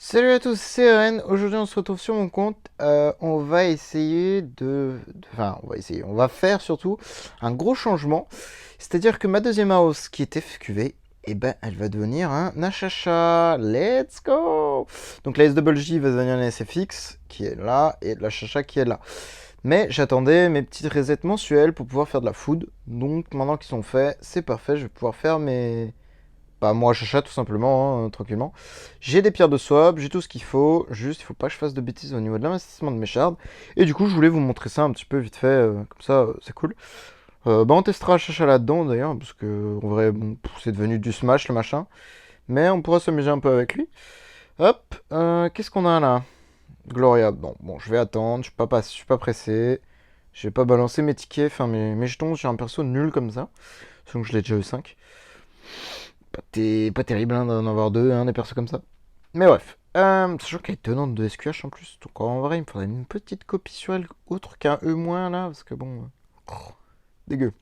Salut à tous, c'est Ren. Aujourd'hui, on se retrouve sur mon compte. On va essayer Enfin, on va essayer. On va faire surtout un gros changement. C'est-à-dire que ma deuxième house qui était FQV, eh ben, elle va devenir un Nachacha. Let's go! Donc la SWJ va devenir une SFX qui est là et la Chacha qui est là. Mais j'attendais mes petites resets mensuelles pour pouvoir faire de la food. Donc maintenant qu'ils sont faits, c'est parfait. Je vais pouvoir faire mes bah moi Chacha tout simplement, hein, tranquillement. J'ai des pierres de swap, j'ai tout ce qu'il faut, juste il faut pas que je fasse de bêtises au niveau de l'investissement de mes shards. Et du coup je voulais vous montrer ça un petit peu vite fait, comme ça c'est cool. Bah on testera Chacha là-dedans d'ailleurs, parce que en vrai bon, c'est devenu du smash le machin. Mais on pourra s'amuser un peu avec lui. Hop, qu'est-ce qu'on a là? Gloria, bon je vais attendre, je suis pas pressé. Je vais pas balancer mes tickets, enfin mes jetons, j'ai un perso nul comme ça. Donc je l'ai déjà eu 5. Pas terrible hein, d'en avoir deux, hein, des persos comme ça. Mais bref. Sachant qu'elle est tenante de SQH en plus. Donc en vrai, il me faudrait une petite copie sur elle, autre qu'un E- là. Parce que bon. Dégueu.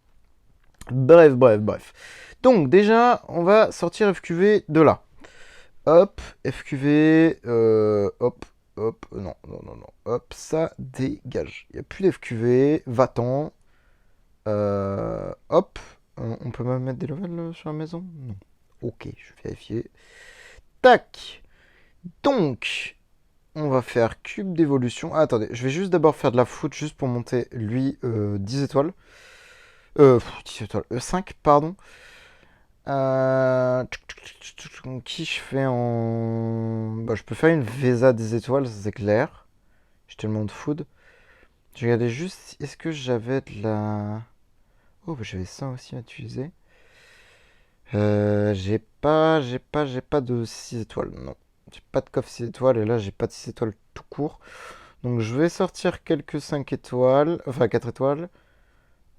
Bref. Donc déjà, on va sortir FQV de là. Hop, FQV. Non. Hop, ça dégage. Il n'y a plus d'FQV. Va-t'en. Hop. On peut même mettre des levels sur la maison? Non. Ok, je vais vérifier. Tac. Donc, on va faire cube d'évolution. Ah, attendez, je vais juste d'abord faire de la foot juste pour monter lui 10 étoiles. 10 étoiles. 5, pardon. Qui je fais en... Bah, je peux faire une Vesa 10 étoiles, ça c'est clair. J'ai tellement de food. Je regardais juste, est-ce que j'avais de la... Oh, bah, j'avais ça aussi à utiliser. J'ai pas de 6 étoiles, non. J'ai pas de coffre 6 étoiles et là j'ai pas de 6 étoiles tout court. Donc je vais sortir quelques 5 étoiles, enfin 4 étoiles.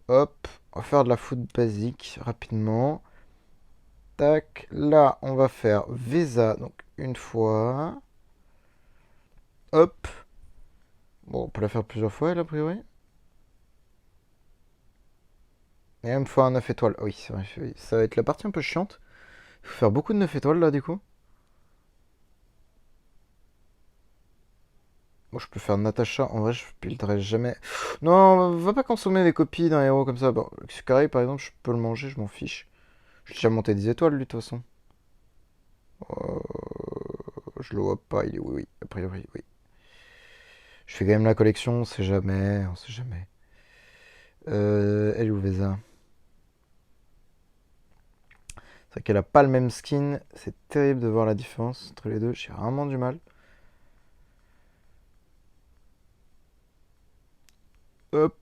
Hop, on va faire de la foot basique rapidement. Tac, là on va faire Visa, donc une fois. Hop, bon on peut la faire plusieurs fois elle a priori. Et même fois un 9 étoiles. Oui, c'est vrai, oui. Ça va être la partie un peu chiante. Il faut faire beaucoup de 9 étoiles là du coup. Moi je peux faire Natacha, en vrai je builderai jamais. Non, va pas consommer des copies d'un héros comme ça. Bon, Xukari par exemple, je peux le manger, je m'en fiche. J'ai déjà monté 10 étoiles lui de toute façon. Je le vois pas, il est oui, a priori, oui. Je fais quand même la collection, on sait jamais, on sait jamais. Elle est où Vesa? C'est vrai qu'elle a pas le même skin, c'est terrible de voir la différence entre les deux, j'ai vraiment du mal. Hop,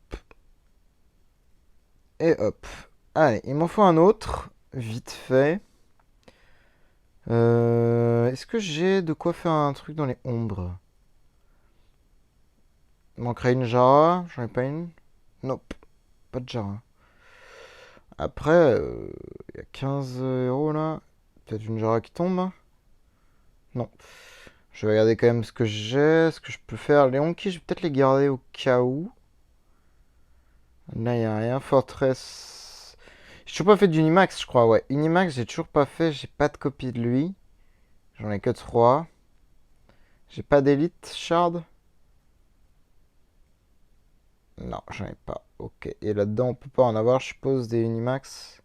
et hop. Allez, il m'en faut un autre, vite fait. Est-ce que j'ai de quoi faire un truc dans les ombres? Il manquerait une Jara, j'en ai pas une. Nope, pas de Jara. Après, il y a 15 euros là. Peut-être une Jara qui tombe. Non. Je vais regarder quand même ce que j'ai, ce que je peux faire. Les Honky, je vais peut-être les garder au cas où. Là, il n'y a rien. Fortress. J'ai toujours pas fait d'Unimax, je crois. Ouais, Unimax, j'ai toujours pas fait. J'ai pas de copie de lui. J'en ai que 3. J'ai pas d'élite shard. Non, j'en ai pas. Ok. Et là-dedans, on peut pas en avoir, je suppose, des Unimax.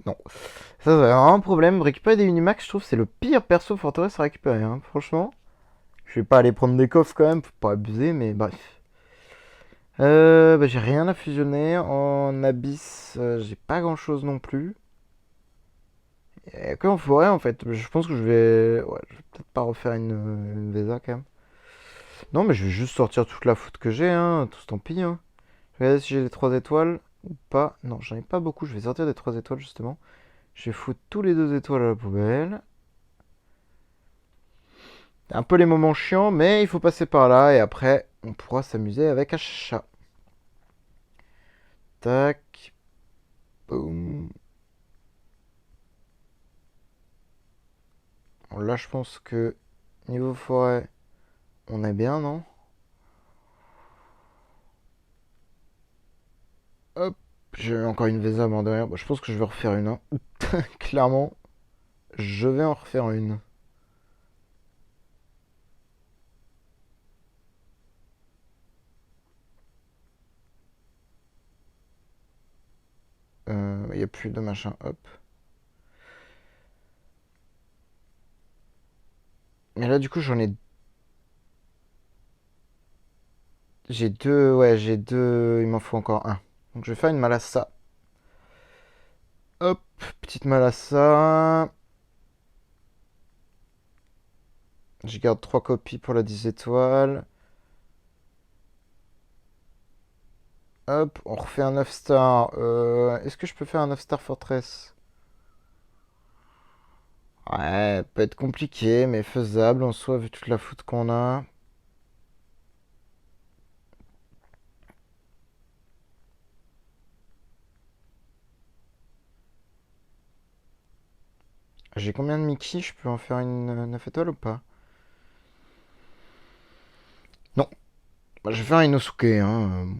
Non. Ça, c'est vraiment un problème. Récupérer des Unimax, je trouve, c'est le pire perso Fortress à récupérer, hein. Franchement. Je vais pas aller prendre des coffres quand même, faut pas abuser, mais bref. Bah, j'ai rien à fusionner. En abyss, j'ai pas grand chose non plus. Et que en forêt en fait. Je pense que je vais. Ouais, je vais peut-être pas refaire une Vesa quand même. Non, mais je vais juste sortir toute la foot que j'ai, hein. Tout tant pis, hein. Je vais regarder si j'ai les 3 étoiles ou pas. Non, j'en ai pas beaucoup. Je vais sortir des 3 étoiles justement. Je vais foutre tous les 2 étoiles à la poubelle. Un peu les moments chiants, mais il faut passer par là et après on pourra s'amuser avec un chat. Tac. Boum. Bon, là, je pense que niveau forêt, on est bien, non? Hop, j'ai encore une Vesa mort derrière. Bah, je pense que je vais refaire une, hein. Clairement, je vais en refaire une. il n'y a plus de machin. Hop. Mais là, du coup, j'en ai... J'ai deux... Ouais, j'ai deux... Il m'en faut encore un. Donc, je vais faire une Malassa. Hop, petite Malassa. Je garde 3 copies pour la 10 étoiles. Hop, on refait un 9 star. Est-ce que je peux faire un 9 star Fortress? Ouais, peut être compliqué, mais faisable en soi, vu toute la foot qu'on a. J'ai combien de Mickey? Je peux en faire une 9 étoiles ou pas? Non. Bah, je vais faire un Inosuke, hein.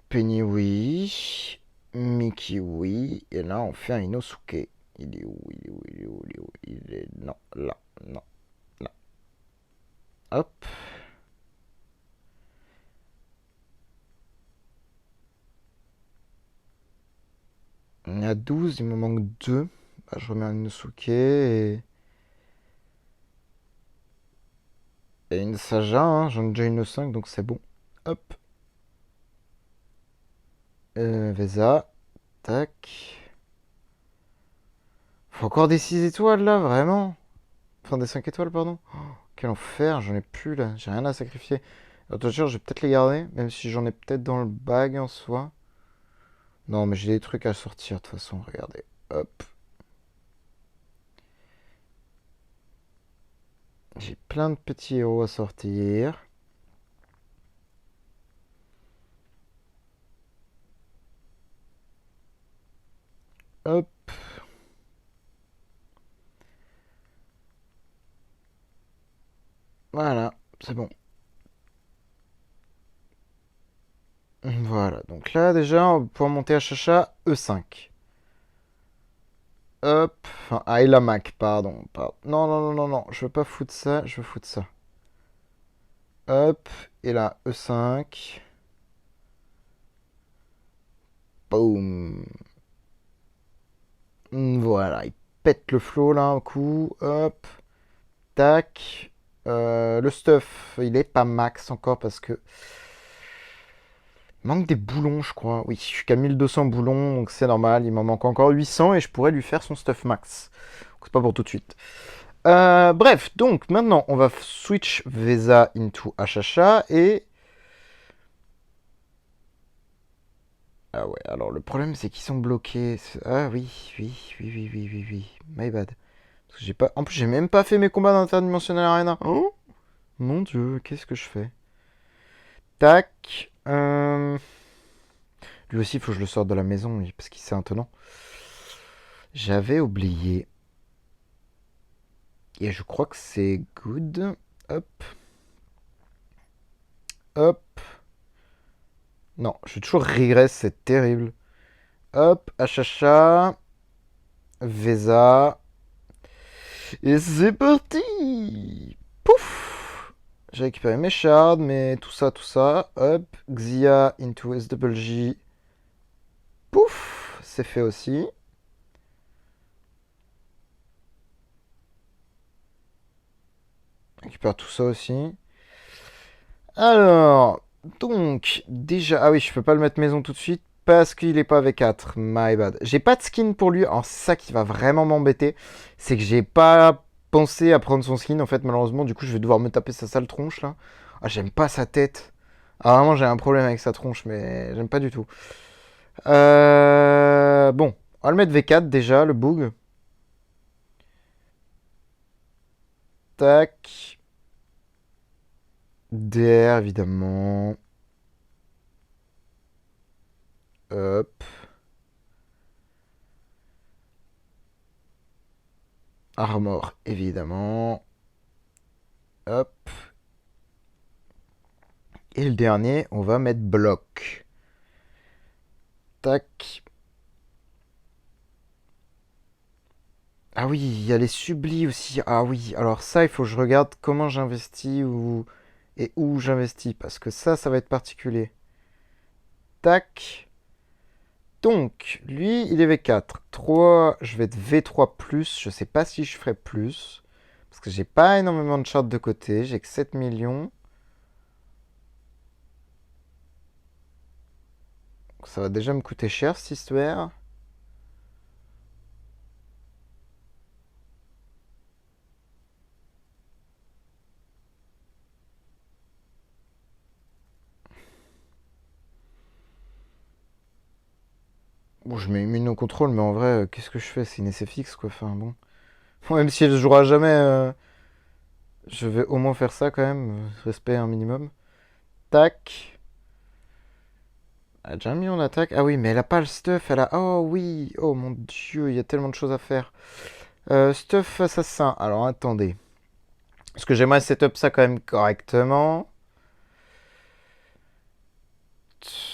Penny, oui. Mickey, oui. Et là, on fait un Inosuke. Il est où? Il est où? Il est où? Il est où? Il est... Non, là. Non, là. Hop. On est à 12, il me manque 2. Bah, je remets un Inosuke et une Saja, hein. J'en ai déjà une 5, donc c'est bon. Hop. Vesa. Tac. Faut encore des 6 étoiles là, vraiment? Enfin, des 5 étoiles, pardon. Oh, quel enfer, j'en ai plus là. J'ai rien à sacrifier. Attention, je vais peut-être les garder, même si j'en ai peut-être dans le bag en soi. Non, mais j'ai des trucs à sortir de toute façon, regardez. Hop. J'ai plein de petits héros à sortir. Hop. Voilà, c'est bon. Voilà, donc là déjà, on va pouvoir monter à Chacha E5. Hop, enfin, à Elamac, pardon. Non, non, non, non, non, je veux pas foutre ça, je veux foutre ça. Hop, et là, E5. Boum. Voilà, il pète le flow là un coup. Hop, tac. Le stuff, il est pas max encore parce que... Il manque des boulons, je crois. Oui, je suis qu'à 1200 boulons, donc c'est normal. Il m'en manque encore 800 et je pourrais lui faire son stuff max. Donc c'est pas pour tout de suite. Bref, donc maintenant on va switch Vesa into Achacha et... Ah ouais, alors le problème c'est qu'ils sont bloqués. Ah oui, oui. My bad. Parce que j'ai pas... En plus j'ai même pas fait mes combats d'interdimensionnel arena. Oh mon dieu, qu'est-ce que je fais? Tac. Lui aussi il faut que je le sorte de la maison parce qu'il s'est intenant. J'avais oublié. Et je crois que c'est good. Hop. Hop. Non, je suis toujours régresse, c'est terrible. Hop, Achacha. Vesa. Et c'est parti. Pouf. J'ai récupéré mes shards, mais tout ça, tout ça. Hop, Xia into SWJ. Pouf, c'est fait aussi. Récupère tout ça aussi. Alors, donc, déjà... Ah oui, je peux pas le mettre maison tout de suite parce qu'il est pas avec 4. My bad. J'ai pas de skin pour lui. Alors, c'est ça qui va vraiment m'embêter. C'est que j'ai pas pensé à prendre son skin. En fait, malheureusement, du coup, je vais devoir me taper sa sale tronche, là. Ah, j'aime pas sa tête. Ah, vraiment, j'ai un problème avec sa tronche, mais j'aime pas du tout. Bon, on va le mettre V4 déjà, le boog. Tac. DR, évidemment. Hop. Armor, évidemment. Hop. Et le dernier, on va mettre bloc. Tac. Ah oui, il y a les sublis aussi. Ah oui, alors ça, il faut que je regarde comment j'investis et où j'investis. Parce que ça va être particulier. Tac. Donc, lui, il est V4. 3, je vais être V3+. Je sais pas si je ferai plus. Parce que j'ai pas énormément de charts de côté. J'ai que 7 millions. Ça va déjà me coûter cher, cette histoire. Bon, je mets immunocontrôle, mais en vrai, qu'est-ce que je fais? C'est une SFX, quoi. Enfin, bon. Même si elle ne jouera jamais, je vais au moins faire ça, quand même. Respect un minimum. Tac. Elle a déjà mis en attaque. Ah oui, mais elle a pas le stuff. Elle a... Oh oui. Oh mon dieu, il y a tellement de choses à faire. Stuff assassin. Alors, attendez. Parce que j'aimerais setup ça quand même correctement.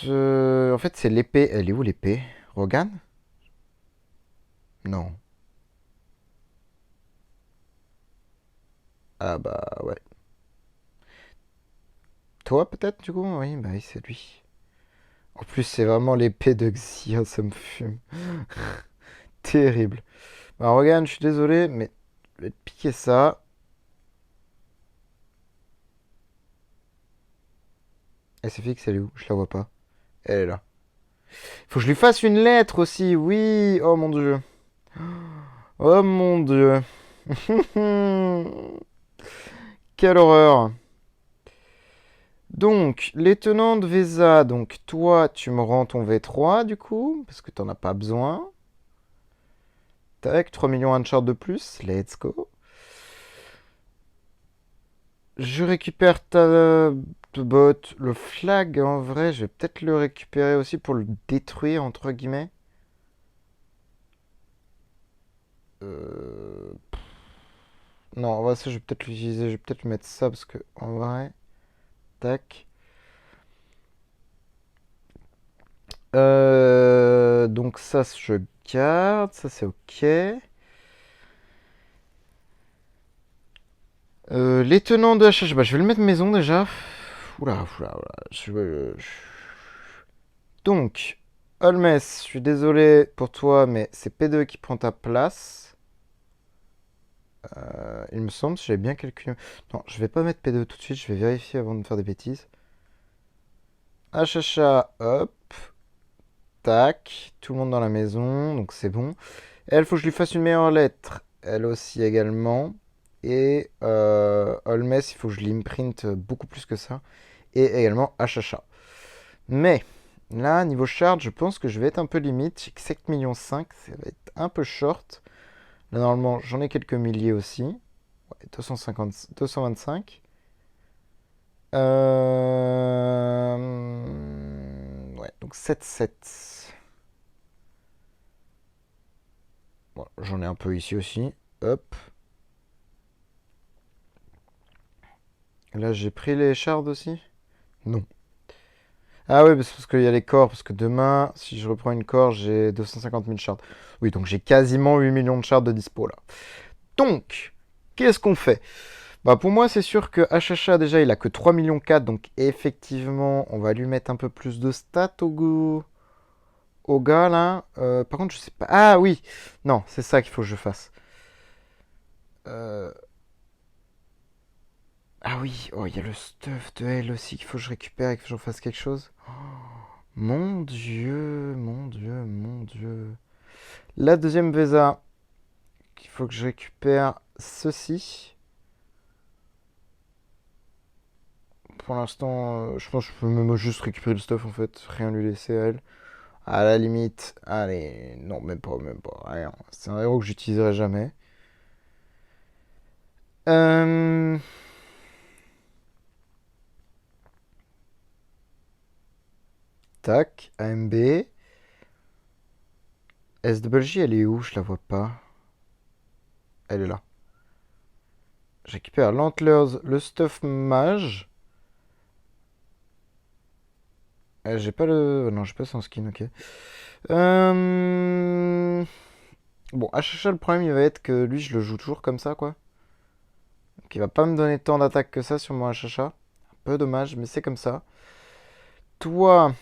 En fait, c'est l'épée. Elle est où l'épée? Rogan? Non. Ah bah ouais. Toi peut-être du coup? Oui, bah oui, c'est lui. En plus, c'est vraiment l'épée de Xia, ça me fume. Terrible. Bah Rogan, je suis désolé, mais je vais te piquer ça. SFX, elle est où? Je la vois pas. Elle est là. Faut que je lui fasse une lettre aussi, oui. Oh mon dieu. Oh mon dieu. Quelle horreur. Donc, les tenants de Vesa, donc toi, tu me rends ton V3 du coup, parce que t'en as pas besoin. Tac, 3 millions de char de plus, let's go. Je récupère ta bot, le flag en vrai, je vais peut-être le récupérer aussi pour le détruire entre guillemets. Euh, Non, en vrai, ça je vais peut-être l'utiliser, je vais peut-être mettre ça parce que en vrai, tac. Donc ça je garde, ça c'est ok. Les tenants de HH, bah, je vais le mettre maison déjà. Oula, oula, oula. Donc, Holmes, je suis désolé pour toi, mais c'est P2 qui prend ta place. Il me semble, si j'avais bien calculé. Non, je vais pas mettre P2 tout de suite, je vais vérifier avant de faire des bêtises. HHA, hop, tac, tout le monde dans la maison, donc c'est bon. Elle, faut que je lui fasse une meilleure lettre. Elle aussi également. Et Holmes, il faut que je l'imprinte beaucoup plus que ça. Et également HHA. Mais là, niveau shard, je pense que je vais être un peu limite. J'ai que 7 millions 5, ça va être un peu short. Là, normalement, j'en ai quelques milliers aussi. Ouais, 250, 225. Ouais, donc 7-7. Bon, j'en ai un peu ici aussi. Hop. Là, j'ai pris les shards aussi? Non. Ah oui, c'est parce qu'il y a les corps. Parce que demain, si je reprends une corps, j'ai 250 000 shards. Oui, donc j'ai quasiment 8 millions de shards de dispo là. Donc, qu'est-ce qu'on fait? Bah pour moi, c'est sûr que HHA, déjà, il a que 3 millions 4. Donc, effectivement, on va lui mettre un peu plus de stats au gars là. Par contre, je sais pas. Ah oui! Non, c'est ça qu'il faut que je fasse. Euh, Ah oui, oh, il y a le stuff de elle aussi qu'il faut que je récupère et que j'en fasse quelque chose. Mon dieu, mon dieu, mon dieu. La deuxième Vesa, il faut que je récupère ceci. Pour l'instant, je pense que je peux même juste récupérer le stuff en fait, rien lui laisser à elle. À la limite, allez, non, même pas, même pas, rien. C'est un héros que j'utiliserai jamais. Euh... Tac, AMB. SWJ, elle est où? Je la vois pas. Elle est là. Je récupère l'Antlers, le stuff mage. J'ai pas le. Non, j'ai pas son skin, ok. Bon, HHA, le problème, il va être que lui, je le joue toujours comme ça, quoi. Donc, il va pas me donner tant d'attaque que ça sur mon HHA. Un peu dommage, mais c'est comme ça. Toi,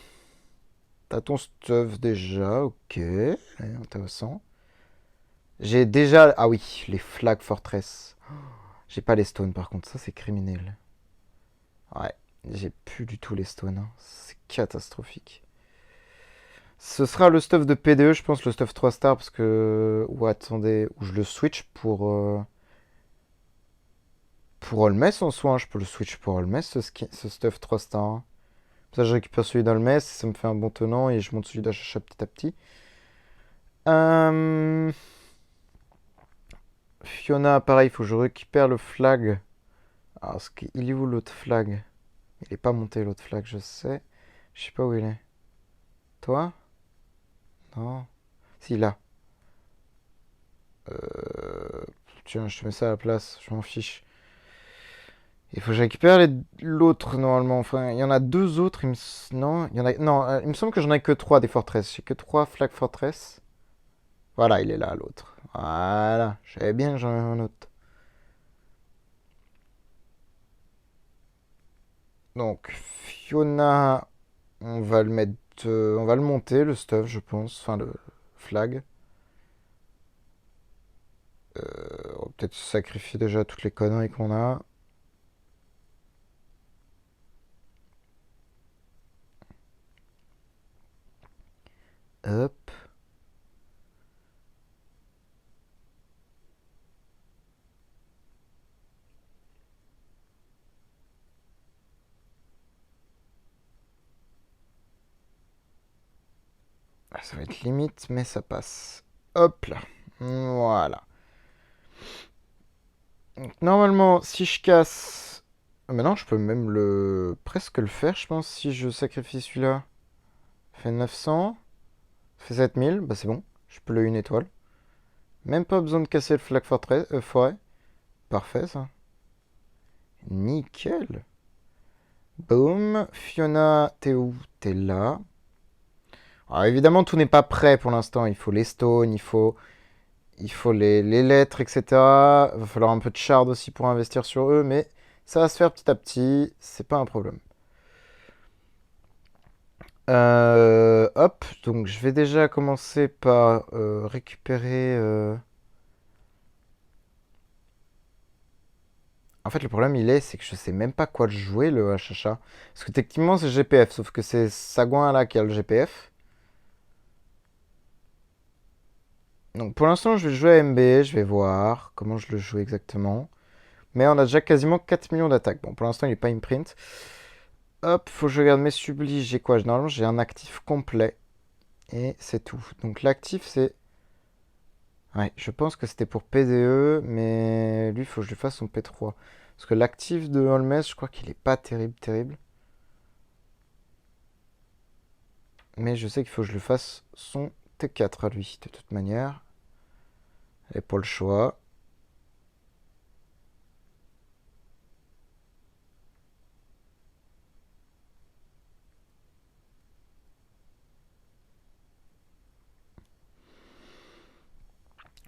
T'as ton stuff déjà, ok. Ouais, intéressant. J'ai déjà... Ah oui, les Flag Fortress. J'ai pas les stones par contre, ça c'est criminel. Ouais, j'ai plus du tout les stones, hein. C'est catastrophique. Ce sera le stuff de PDE, je pense, le stuff 3 stars, parce que... Ou attendez, ou je le switch pour Holmes en soi, hein. Je peux le switch pour Holmes, ce stuff 3 stars, hein. Ça, je récupère celui d'Holmes, ça me fait un bon tenant, et je monte celui d'Achacha petit à petit. Euh... Fiona, pareil, il faut que je récupère le flag. Alors, il est où l'autre flag? Il est pas monté l'autre flag, je sais. Je sais pas où il est. Toi? Non. Si, là. Euh... Tiens, je te mets ça à la place, je m'en fiche. Il faut que je récupère l'autre normalement. Enfin, il y en a deux autres. Non, il y en a... non, il me semble que j'en ai que trois des fortresses. J'ai que trois flag fortress. Voilà, il est là l'autre. Voilà, je savais bien que j'en avais un autre. Donc, Fiona, on va le mettre, on va le monter, le stuff, je pense. Enfin, le flag. On va peut-être sacrifier déjà toutes les conneries qu'on a. Hop. Ah, ça va être limite, mais ça passe. Hop là. Voilà. Donc, normalement, si je casse... Maintenant, je peux même presque le faire, je pense, si je sacrifie celui-là. Fait 900. Fait 7000. Bah, c'est bon. Je peux le une étoile. Même pas besoin de casser le flag forêt. Parfait, ça. Nickel. Boom. Fiona, t'es où? T'es là. Alors, évidemment, tout n'est pas prêt pour l'instant. Il faut les stones, il faut les lettres, etc. Il va falloir un peu de shard aussi pour investir sur eux, mais ça va se faire petit à petit. C'est pas un problème. Hop, donc je vais déjà commencer par récupérer... En fait, le problème, c'est que je sais même pas quoi jouer, le HHA. Parce que techniquement, c'est GPF, sauf que c'est Sagouin là qui a le GPF. Donc pour l'instant, je vais jouer à MB, je vais voir comment je le joue exactement. Mais on a déjà quasiment 4 millions d'attaques. Bon, pour l'instant, il n'est pas imprint. Hop, faut que je regarde mes sublis. J'ai quoi? Normalement, j'ai un actif complet. Et c'est tout. Donc l'actif, c'est... Ouais, je pense que c'était pour PDE, mais lui, il faut que je lui fasse son P3. Parce que l'actif de Holmes, je crois qu'il est pas terrible, terrible. Mais je sais qu'il faut que je lui fasse son T4 à lui, de toute manière. Et pas le choix.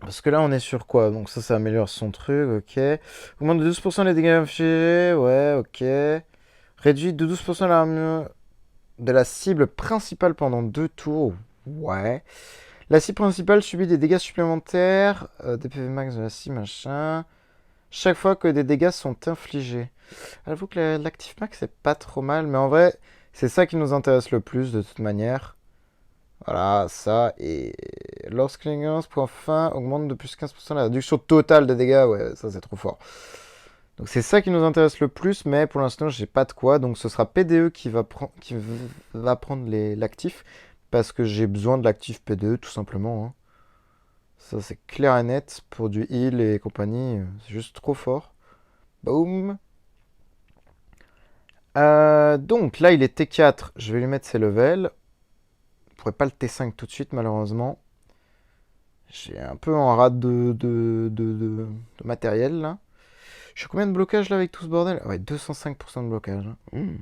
Parce que là, on est sur quoi? Donc ça améliore son truc, ok. Augmente de 12% les dégâts infligés, ouais, ok. Réduit de 12% l'armure de la cible principale pendant 2 tours, ouais. La cible principale subit des dégâts supplémentaires, des PV max de la cible, machin. Chaque fois que des dégâts sont infligés. J'avoue que l'actif max, c'est pas trop mal, mais en vrai, c'est ça qui nous intéresse le plus, de toute manière. Voilà, ça, et lorsque l'ignorance prend fin, augmente de plus 15% la réduction totale des dégâts, ouais, ça c'est trop fort. Donc c'est ça qui nous intéresse le plus, mais pour l'instant j'ai pas de quoi, donc ce sera PDE qui va prendre l'actif, parce que j'ai besoin de l'actif PDE tout simplement, hein. Ça c'est clair et net, pour du heal et compagnie, c'est juste trop fort. Boum. Donc là il est T4, je vais lui mettre ses levels. Je pourrais pas le T5 tout de suite malheureusement. J'ai un peu en rate de matériel là. Je suis combien de blocage là avec tout ce bordel? Ouais, 205% de blocage, hein.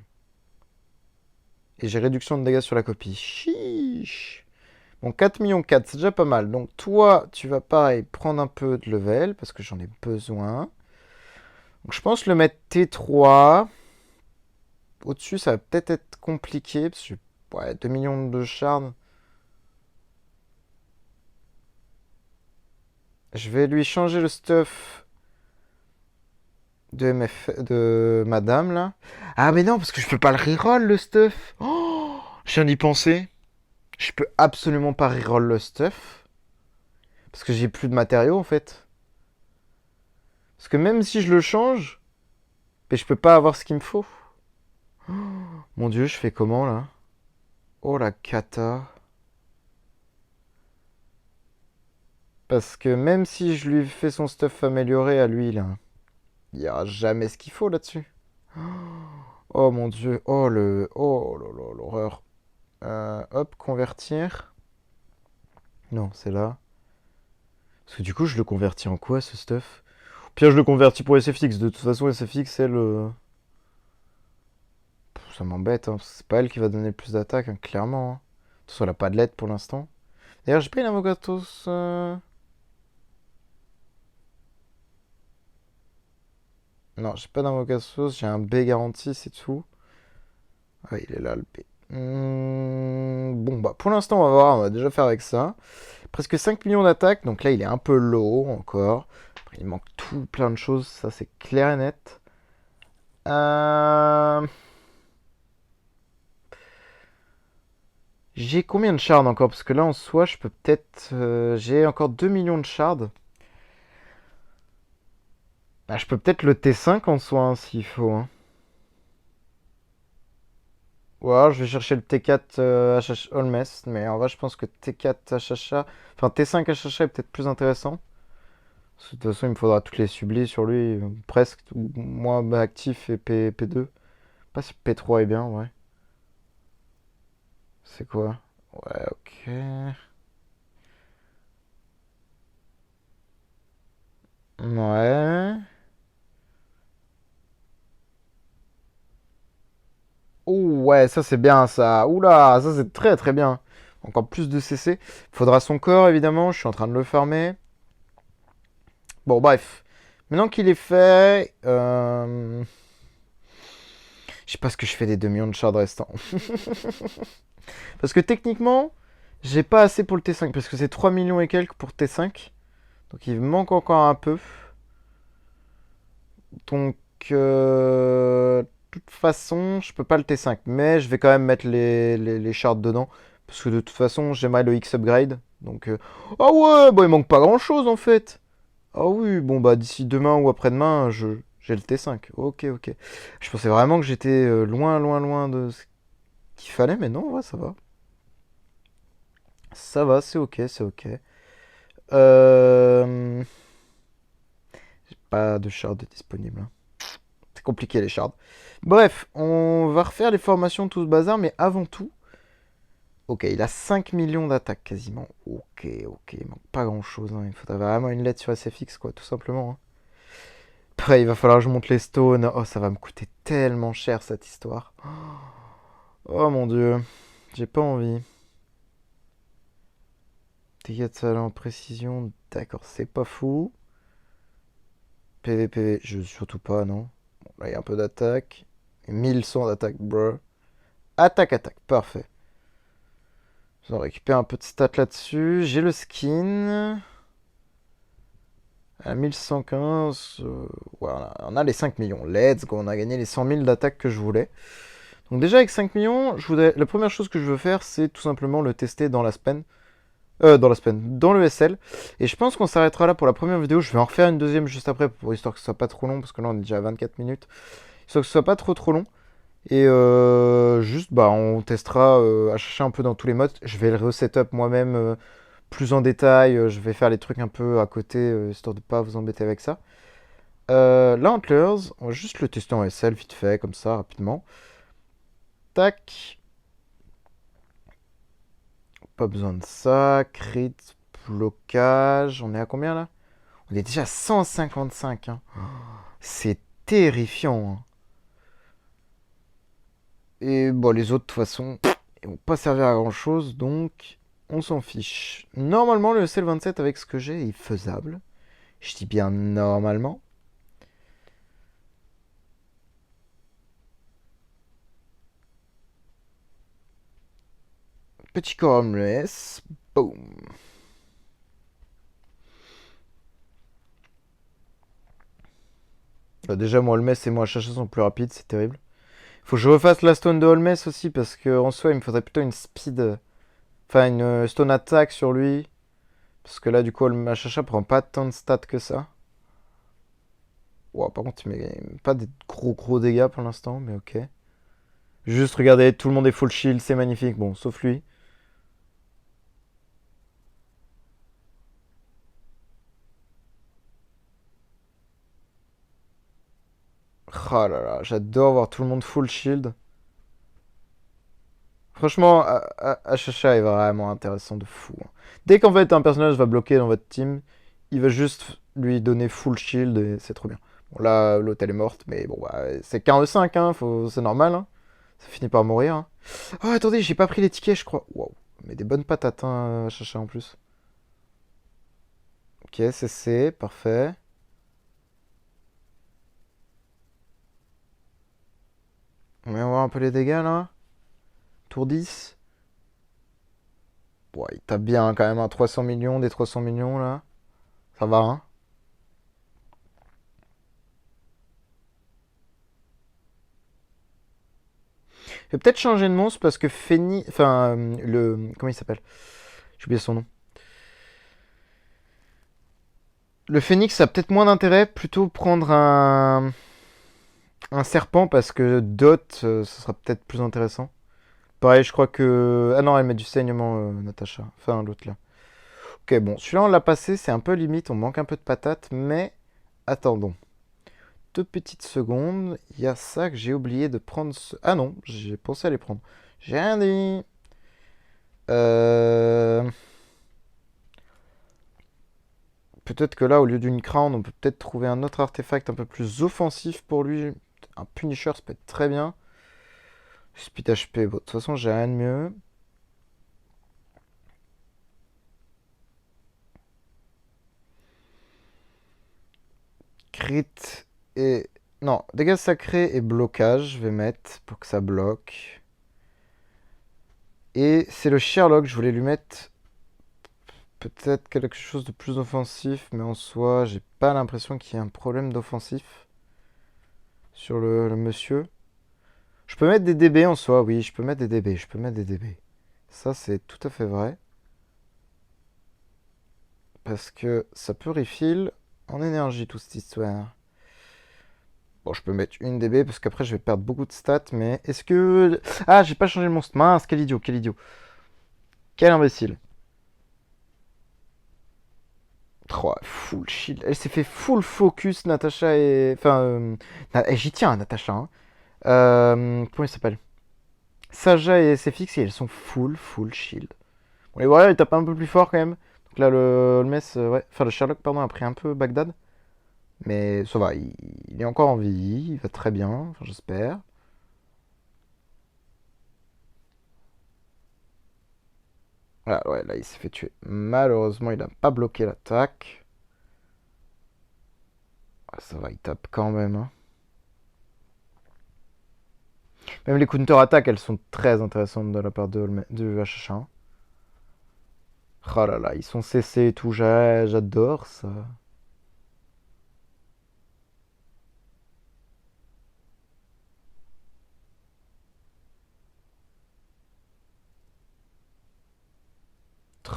Et j'ai réduction de dégâts sur la copie. Chiche. Bon, 4 millions 4, c'est déjà pas mal. Donc toi, tu vas pareil prendre un peu de level parce que j'en ai besoin. Donc je pense le mettre T3. Au-dessus, ça va peut-être être compliqué parce que j'ai Ouais, 2 millions de shards. Je vais lui changer le stuff de madame là. Ah mais non, parce que je peux pas le reroll le stuff. Oh, je viens d'y penser. Je peux absolument pas reroll le stuff. Parce que j'ai plus de matériaux en fait. Parce que même si je le change, mais je peux pas avoir ce qu'il me faut. Mon dieu, je fais comment là? Oh la cata. Parce que même si je lui fais son stuff amélioré à lui là, il y aura jamais ce qu'il faut là-dessus. Oh mon dieu, oh le... Oh l'horreur. Hop, convertir. Non, c'est là. Parce que du coup, je le convertis en quoi ce stuff? Au pire, je le convertis pour SFX. De toute façon, SFX, elle. Ça m'embête, hein, parce que c'est pas elle qui va donner le plus d'attaques, hein, clairement. Hein. De toute façon, elle a pas de lettre pour l'instant. D'ailleurs, j'ai pas une Avogatos. Non, j'ai pas d'Avogatos, j'ai un B garanti, c'est tout. Ah, il est là, le B. Bon, bah, pour l'instant, on va voir, on va déjà faire avec ça. Presque 5 millions d'attaques, donc là, il est un peu low encore. Après, il manque tout plein de choses, ça, c'est clair et net. Euh... J'ai combien de shards encore? Parce que là, en soi, je peux peut-être... j'ai encore 2 millions de shards. Ah, je peux peut-être le T5 en soi, hein, s'il faut. Hein. Ou alors, je vais chercher le T4 HH Holmes. Mais en vrai, je pense que T4 HHA... Enfin, T5 HHA est peut-être plus intéressant. Parce que de toute façon, il me faudra toutes les sublis sur lui. Presque. Moi, bah, actif et P2. Pas si P3 est bien, ouais. C'est quoi? Ouais, ok. Ouais. Oh ouais, ça c'est bien ça. Oula, ça c'est très très bien. Encore plus de CC. Faudra son corps évidemment, je suis en train de le farmer. Bon bref. Maintenant qu'il est fait, je sais pas ce que je fais des 2 millions de shards restants. Parce que techniquement, j'ai pas assez pour le T5, parce que c'est 3 millions et quelques pour T5. Donc il me manque encore un peu. Donc, de toute façon, je peux pas le T5, mais je vais quand même mettre les shards dedans. Parce que de toute façon, j'aimerais le X upgrade. Donc, ah ouais, bah il manque pas grand chose en fait. Ah oui, bon bah d'ici demain ou après-demain, j'ai le T5. Ok, ok. Je pensais vraiment que j'étais loin, loin, loin de ce qu'il fallait, mais non, ouais, ça va. Ça va, c'est ok, c'est ok. Euh... Pas de shards disponibles. Hein. C'est compliqué les shards. Bref, on va refaire les formations, tout ce bazar, mais avant tout, ok, il a 5 millions d'attaques quasiment. Ok, ok, il manque pas grand chose. Hein. Il faudrait vraiment une lettre sur SFX, quoi, tout simplement. Hein. Après, il va falloir que je monte les stones. Oh, ça va me coûter tellement cher cette histoire. Oh mon dieu, j'ai pas envie. Dégâts de talent en précision, d'accord, c'est pas fou. PVPV, je surtout pas, non. Bon, là, il y a un peu d'attaque. 1100 d'attaque, bro. Attaque, attaque, parfait. On récupère un peu de stats là-dessus. J'ai le skin. À 1115. Voilà, on a les 5 millions. Let's go, on a gagné les 100 000 d'attaque que je voulais. Donc déjà avec 5 millions, la première chose que je veux faire, c'est tout simplement le tester dans la semaine. Dans le SL. Et je pense qu'on s'arrêtera là pour la première vidéo. Je vais en refaire une deuxième juste après, pour histoire que ce soit pas trop long, parce que là on est déjà à 24 minutes. Histoire que ce soit pas trop long. Et juste, bah, on testera à chercher un peu dans tous les modes. Je vais le resetup moi-même plus en détail. Je vais faire les trucs un peu à côté, histoire de pas vous embêter avec ça. Là, Antlers, on va juste le tester en SL vite fait, comme ça, rapidement. Tac. Pas besoin de ça. Crit, blocage. On est à combien là? On est déjà à 155. Hein. C'est terrifiant. Hein. Et bon, les autres, de toute façon, ils vont pas servir à grand chose, donc on s'en fiche. Normalement, le SL27 avec ce que j'ai est faisable. Je dis bien normalement. Petit corps homeless. Boum. Bah, déjà, moi, Holmès et moi, Chacha sont plus rapides, c'est terrible. Faut que je refasse la stone de Holmès aussi, parce que en soi, il me faudrait plutôt une speed. Enfin, une stone attack sur lui. Parce que là, du coup, Chacha prend pas tant de stats que ça. Wow, par contre, il met pas des gros dégâts pour l'instant, mais ok. Juste, regardez, tout le monde est full shield, c'est magnifique. Bon, sauf lui. Oh là là, j'adore voir tout le monde full shield. Franchement, Achacha est vraiment intéressant de fou, hein. Dès qu'en fait un personnage va bloquer dans votre team, il va juste lui donner full shield et c'est trop bien. Bon là, l'autre elle est morte, mais bon, bah, c'est qu'un E5, hein, c'est normal, hein. Ça finit par mourir, hein. Oh attendez, j'ai pas pris les tickets, je crois. Waouh, mais des bonnes patates, hein, Achacha en plus. Ok, CC, parfait. On va voir un peu les dégâts là. Tour 10. Ouais, il tape bien, hein, quand même, un 300 millions, des 300 millions là. Ça va, hein. Je vais peut-être changer de monstre parce que Phoenix. Enfin, le. Comment il s'appelle? J'ai oublié son nom. Le Phoenix a peut-être moins d'intérêt, plutôt prendre un serpent parce que Dot, ce sera peut-être plus intéressant. Pareil, je crois que. Ah non, elle met du saignement, Natacha. Enfin, l'autre là. Ok, bon, celui-là on l'a passé, c'est un peu limite, on manque un peu de patates, mais attendons. 2 petites secondes, il y a ça que j'ai oublié de prendre. Ah non, j'ai pensé à les prendre. J'ai rien dit. Euh... Peut-être que là, au lieu d'une crown, on peut peut-être trouver un autre artefact un peu plus offensif pour lui. Un Punisher, ça peut être très bien. Speed HP, bon, de toute façon, j'ai rien de mieux. Crit et... Non, dégâts sacrés et blocage, je vais mettre pour que ça bloque. Et c'est le Sherlock, je voulais lui mettre peut-être quelque chose de plus offensif, mais en soi, j'ai pas l'impression qu'il y ait un problème d'offensif sur le monsieur. Je peux mettre des DB en soi, oui, je peux mettre des DB, je peux mettre des DB. Ça, c'est tout à fait vrai. Parce que ça peut refill en énergie, toute cette histoire. Bon, je peux mettre une DB parce qu'après, je vais perdre beaucoup de stats, mais est-ce que... Ah, j'ai pas changé le monstre. Mince, quel idiot, quel idiot. Quel imbécile. Oh, full shield. Elle s'est fait full focus, Natacha et... Enfin, j'y tiens, Natacha, hein. Comment il s'appelle? Saja et SFX, et elles sont full shield. Bon, les Warriors, ils tapent un peu plus fort quand même. Donc là, le Mess, ouais, enfin le Sherlock, pardon, a pris un peu Bagdad. Mais ça va, il est encore en vie, il va très bien, enfin, j'espère. Ah ouais, là, il s'est fait tuer. Malheureusement, il n'a pas bloqué l'attaque. Ah, ça va, il tape quand même, hein. Même les counter-attaques, elles sont très intéressantes de la part de HH1. Oh là là, ils sont CC et tout, j'adore ça.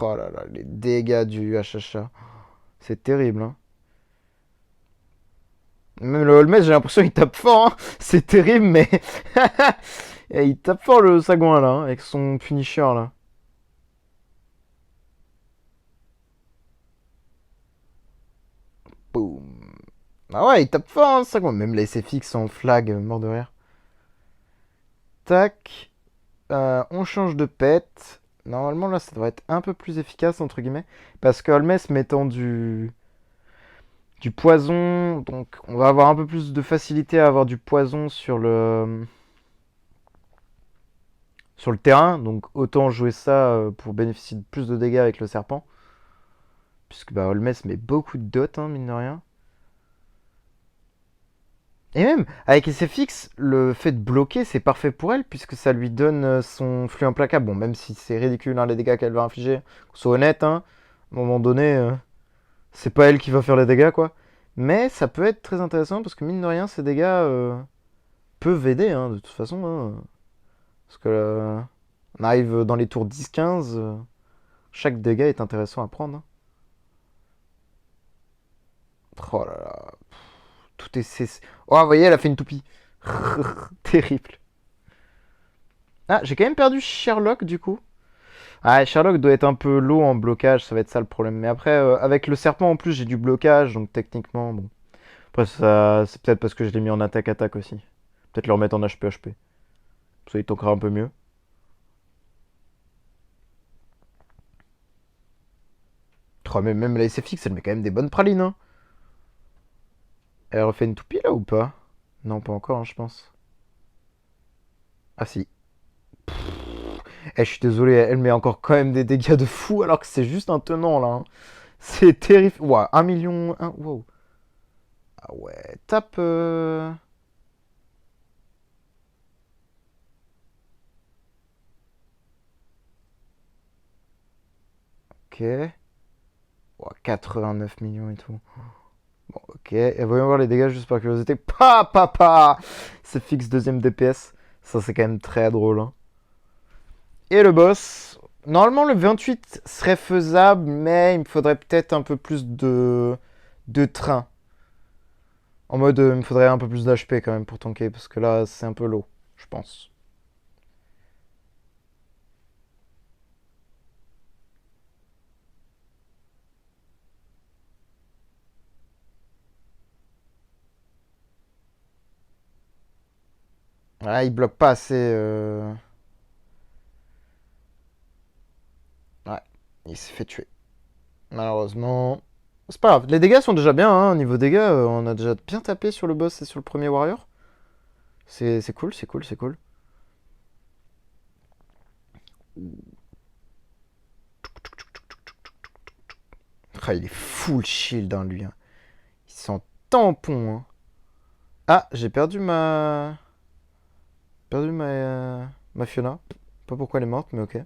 Oh là là, les dégâts du HHA. C'est terrible, hein. Même le Holmes, j'ai l'impression qu'il tape fort, hein. C'est terrible, mais... Et il tape fort le Sagouin, là, hein, avec son Punisher, là. Boum. Ah ouais, il tape fort, hein, Sagouin. Même les SFX en flag, mort de rire. Tac. On change de pet. Normalement, là, ça devrait être un peu plus efficace, entre guillemets. Parce que Holmes mettant du poison, donc on va avoir un peu plus de facilité à avoir du poison sur le terrain. Donc autant jouer ça pour bénéficier de plus de dégâts avec le serpent. Puisque bah, Holmes met beaucoup de dots, hein, mine de rien. Et même, avec SFX, le fait de bloquer, c'est parfait pour elle, puisque ça lui donne son flux implacable. Bon, même si c'est ridicule, hein, les dégâts qu'elle va infliger, qu'on soit honnête, hein, à un moment donné, c'est pas elle qui va faire les dégâts, quoi. Mais ça peut être très intéressant, parce que mine de rien, ces dégâts peuvent aider, hein, de toute façon. Hein, parce que on arrive dans les tours 10-15, chaque dégât est intéressant à prendre. Hein. Oh là là, tout est... Oh, vous voyez, elle a fait une toupie. Terrible. Ah, j'ai quand même perdu Sherlock, du coup. Ah, Sherlock doit être un peu low en blocage, ça va être ça le problème. Mais après, avec le serpent en plus, j'ai du blocage, donc techniquement, bon. Après, ça, c'est peut-être parce que je l'ai mis en attaque-attaque aussi. Peut-être le remettre en HP-HP. Ça, il toquera un peu mieux. Oh, mais même la SFX, elle met quand même des bonnes pralines, hein. Elle refait une toupie, là, ou pas? Non, pas encore, hein, je pense. Ah, si. Eh, je suis désolé, elle met encore quand même des dégâts de fou, alors que c'est juste un tenant, là. Hein. C'est terrifiant. Ouah, 1 million... Wow. Ah ouais, tape... Ok. Ouah, 89 millions et tout. Bon, ok. Et voyons voir les dégâts juste par curiosité. Pa. C'est fixe deuxième DPS. Ça, c'est quand même très drôle. Hein. Et le boss. Normalement, le 28 serait faisable, mais il me faudrait peut-être un peu plus de train. En mode, il me faudrait un peu plus d'HP quand même pour tanker, parce que là, c'est un peu low, je pense. Ah, il bloque pas assez. Ouais, il s'est fait tuer. Malheureusement. C'est pas grave. Les dégâts sont déjà bien, hein. Niveau dégâts, on a déjà bien tapé sur le boss et sur le premier warrior. C'est cool, c'est cool, c'est cool. Ah, il est full shield, hein, lui. Hein. Il sent tampon. Hein. Ah, j'ai perdu ma. Perdu ma Fiona. Pas pourquoi elle est morte, mais ok.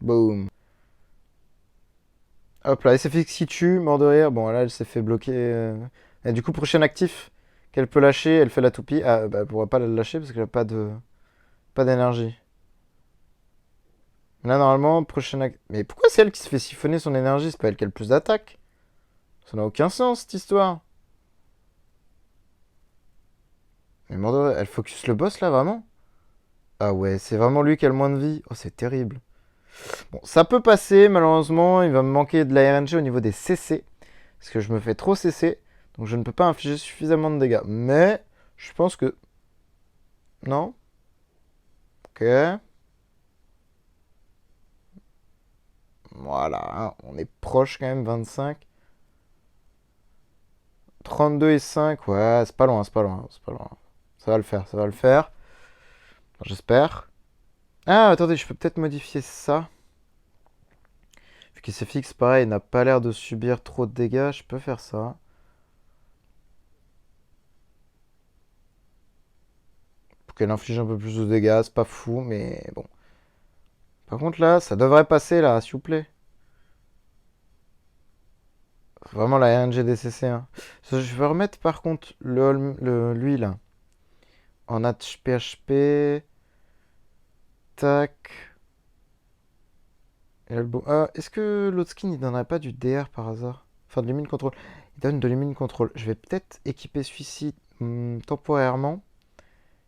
Boom. Hop là, SFX qui tue, mort de rire. Bon, là, elle s'est fait bloquer. Et du coup, prochain actif qu'elle peut lâcher, elle fait la toupie. Ah, bah, elle pourra pas la lâcher parce qu'elle a pas d'énergie. Là, normalement, prochain actif. Mais pourquoi c'est elle qui se fait siphonner son énergie? C'est pas elle qui a le plus d'attaque. Ça n'a aucun sens, cette histoire. Mais mort de rire, elle focus le boss là, vraiment? Ah ouais, c'est vraiment lui qui a le moins de vie. Oh, c'est terrible. Bon, ça peut passer, malheureusement. Il va me manquer de la RNG au niveau des CC. Parce que je me fais trop CC. Donc je ne peux pas infliger suffisamment de dégâts. Mais je pense que... Non. Ok. Voilà. Hein, on est proche quand même, 25. 32 et 5. Ouais, c'est pas loin, c'est pas loin. C'est pas loin. Ça va le faire, ça va le faire. J'espère. Ah, attendez, je peux peut-être modifier ça. Vu qu'il s'est fixe, pareil, il n'a pas l'air de subir trop de dégâts. Je peux faire ça. Pour qu'elle inflige un peu plus de dégâts. C'est pas fou, mais bon. Par contre, là, ça devrait passer, là, s'il vous plaît. Vraiment la RNG-DCC. Hein. Je vais remettre, par contre, lui, là. En HPHP. Tac. Ah, est-ce que l'autre skin, il donnerait pas du DR par hasard? Enfin, de l'Immune Control. Il donne de l'Immune Control. Je vais peut-être équiper celui-ci temporairement.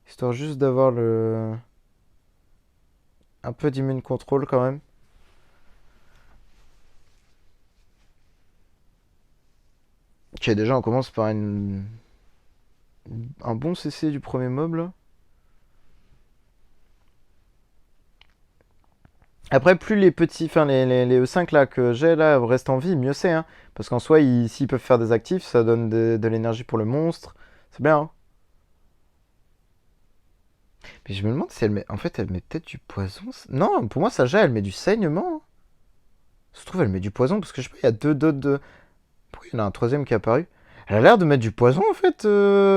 Histoire juste d'avoir le... un peu d'Immune Control quand même. Ok, déjà, on commence par un bon CC du premier mob, là. Après, plus les petits, enfin les E5 là que j'ai là restent en vie, mieux c'est. Hein. Parce qu'en soi, s'ils peuvent faire des actifs, ça donne de l'énergie pour le monstre. C'est bien. Hein. Mais je me demande si elle met. En fait, elle met peut-être du poison. Non, pour moi, Saja, elle met du saignement. Ça se trouve, elle met du poison parce que je sais pas, il y a deux dots de. Pourquoi il y en a un troisième qui est apparu? Elle a l'air de mettre du poison en fait,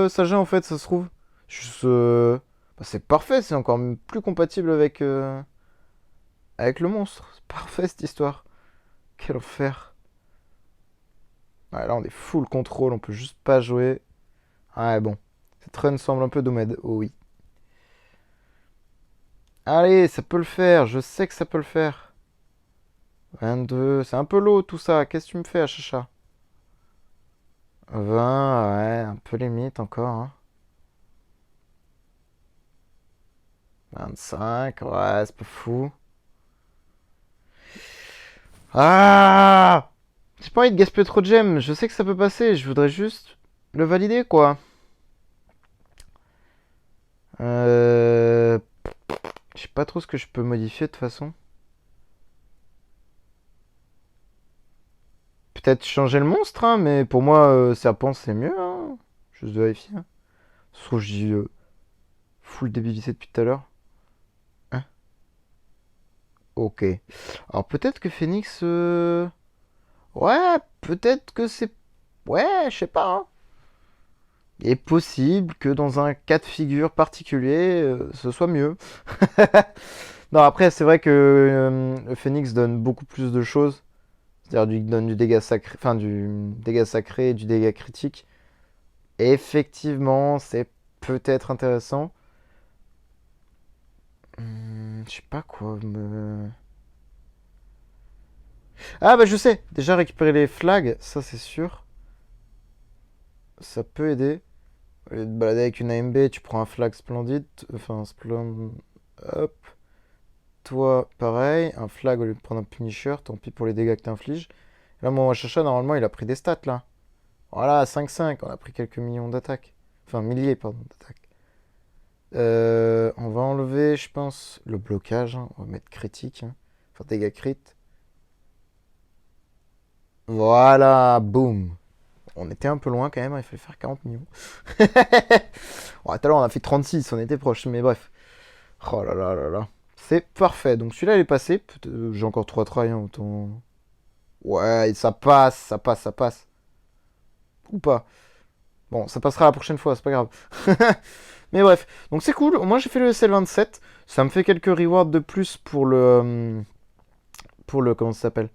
Saja, en fait, ça se trouve. Juste, bah, c'est parfait, c'est encore plus compatible avec le monstre. C'est parfait cette histoire. Quel enfer. Ouais, là, on est full contrôle, on peut juste pas jouer. Ouais, bon. Cette run semble un peu dommage. Oh oui. Allez, ça peut le faire, je sais que ça peut le faire. 22, c'est un peu lourd tout ça. Qu'est-ce que tu me fais, Achacha? 20, ouais, un peu limite encore, hein. 25, ouais, c'est pas fou. Ah! J'ai pas envie de gaspiller trop de gemmes, je sais que ça peut passer, je voudrais juste le valider, quoi. Euh... Je sais pas trop ce que je peux modifier de toute façon. Peut-être changer le monstre, hein, mais pour moi, serpent c'est mieux, hein. Juste de vérifier, hein. Je trouve que je dis full débilité depuis tout à l'heure. Hein. Ok. Alors peut-être que Phoenix. Ouais, peut-être que c'est. Ouais, je sais pas, hein. Il est possible que dans un cas de figure particulier, ce soit mieux. Non, après, c'est vrai que le Phoenix donne beaucoup plus de choses. C'est-à-dire qu'il donne du dégât sacré, enfin du dégât sacré et du dégât critique. Et effectivement, c'est peut-être intéressant. Je sais pas quoi me. Ah bah je sais, déjà récupérer les flags, ça c'est sûr. Ça peut aider. Au lieu de te balader avec une AMB, tu prends un flag splendide. Enfin, splendide. Hop. Toi, pareil. Un flag au lieu de prendre un punisher. Tant pis pour les dégâts que t'infliges. Là, mon Wachacha, normalement, il a pris des stats là. Voilà, 5-5. On a pris quelques millions d'attaques. Enfin, milliers, pardon, d'attaques. On va enlever, je pense, le blocage, hein. On va mettre critique, hein. Enfin, dégâts crit. Voilà, boum. On était un peu loin quand même, hein. Il fallait faire 40 millions. Bon, tout à l'heure, on a fait 36, on était proche, mais bref. Oh là là là là. C'est parfait. Donc celui-là, il est passé. J'ai encore 3 tries, hein, autant. Ouais, ça passe, ça passe, ça passe. Ou pas. Bon, ça passera la prochaine fois, c'est pas grave. Mais bref, donc c'est cool. Moi, j'ai fait le SL27. Ça me fait quelques rewards de plus pour le. Pour le. Comment ça s'appelle?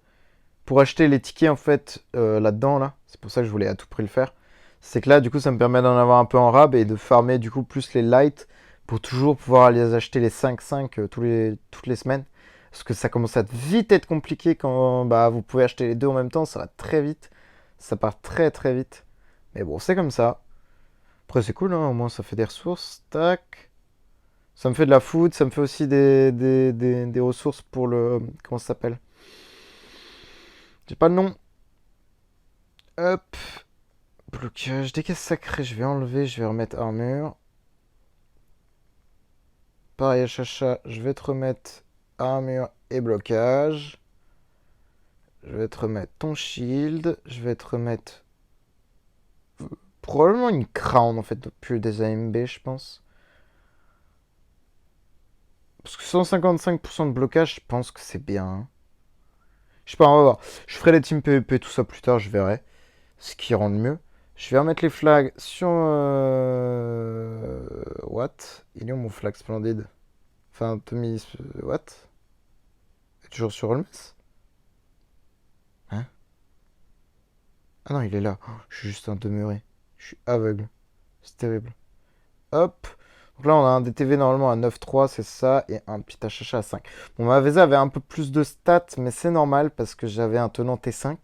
Pour acheter les tickets, en fait, là-dedans, là. C'est pour ça que je voulais à tout prix le faire. C'est que là, du coup, ça me permet d'en avoir un peu en rab et de farmer, du coup, plus les lights pour toujours pouvoir les acheter les 5-5 toutes les semaines. Parce que ça commence à vite être compliqué quand bah, vous pouvez acheter les deux en même temps. Ça va très vite. Ça part très très vite. Mais bon, c'est comme ça. Après, c'est cool, hein, au moins ça fait des ressources. Tac. Ça me fait de la food, ça me fait aussi des ressources pour le. Comment ça s'appelle? J'ai pas le nom. Hop. Blocage, dégâts sacrés, je vais enlever, je vais remettre armure. Pareil à Chacha, je vais te remettre armure et blocage. Je vais te remettre ton shield. Je vais te remettre probablement une crown en fait, plus des AMB, je pense. Parce que 155% de blocage, je pense que c'est bien, hein. Je sais pas, on va voir. Je ferai les teams PvP, tout ça plus tard, je verrai. Ce qui rend le mieux. Je vais remettre les flags sur. What? Il est où mon flag splendide? Enfin, Tommy. What? Il est toujours sur Holmes? Hein? Ah non, il est là. Oh, je suis juste un demeuré. Je suis aveugle. C'est terrible. Hop. Donc là, on a un DTV normalement à 9,3, c'est ça, et un petit HH à 5. Bon, ma Vesa avait un peu plus de stats, mais c'est normal parce que j'avais un tenant T5.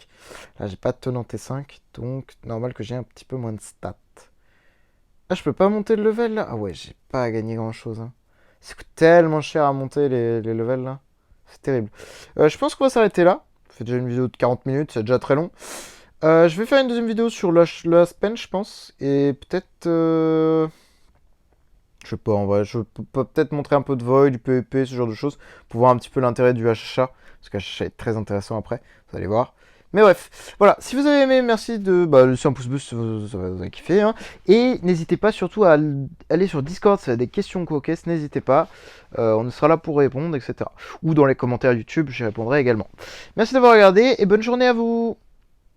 Là, j'ai pas de tenant T5, donc normal que j'ai un petit peu moins de stats. Ah, je peux pas monter le level là? Ah ouais, j'ai pas à gagner grand chose, hein. Ça coûte tellement cher à monter les levels là. C'est terrible. Je pense qu'on va s'arrêter là. On fait déjà une vidéo de 40 minutes, c'est déjà très long. Je vais faire une deuxième vidéo sur le Aspen, je pense. Et peut-être. Je sais pas, en vrai. Je peux peut-être montrer un peu de Void, du PvP, ce genre de choses. Pour voir un petit peu l'intérêt du HHA. Parce que HHA est très intéressant après. Vous allez voir. Mais bref, voilà, si vous avez aimé, merci de laisser un pouce bleu si vous avez kiffé. Hein. Et n'hésitez pas surtout à aller sur Discord, si vous avez des questions coquesses, n'hésitez pas. On sera là pour répondre, etc. Ou dans les commentaires YouTube, j'y répondrai également. Merci d'avoir regardé et bonne journée à vous.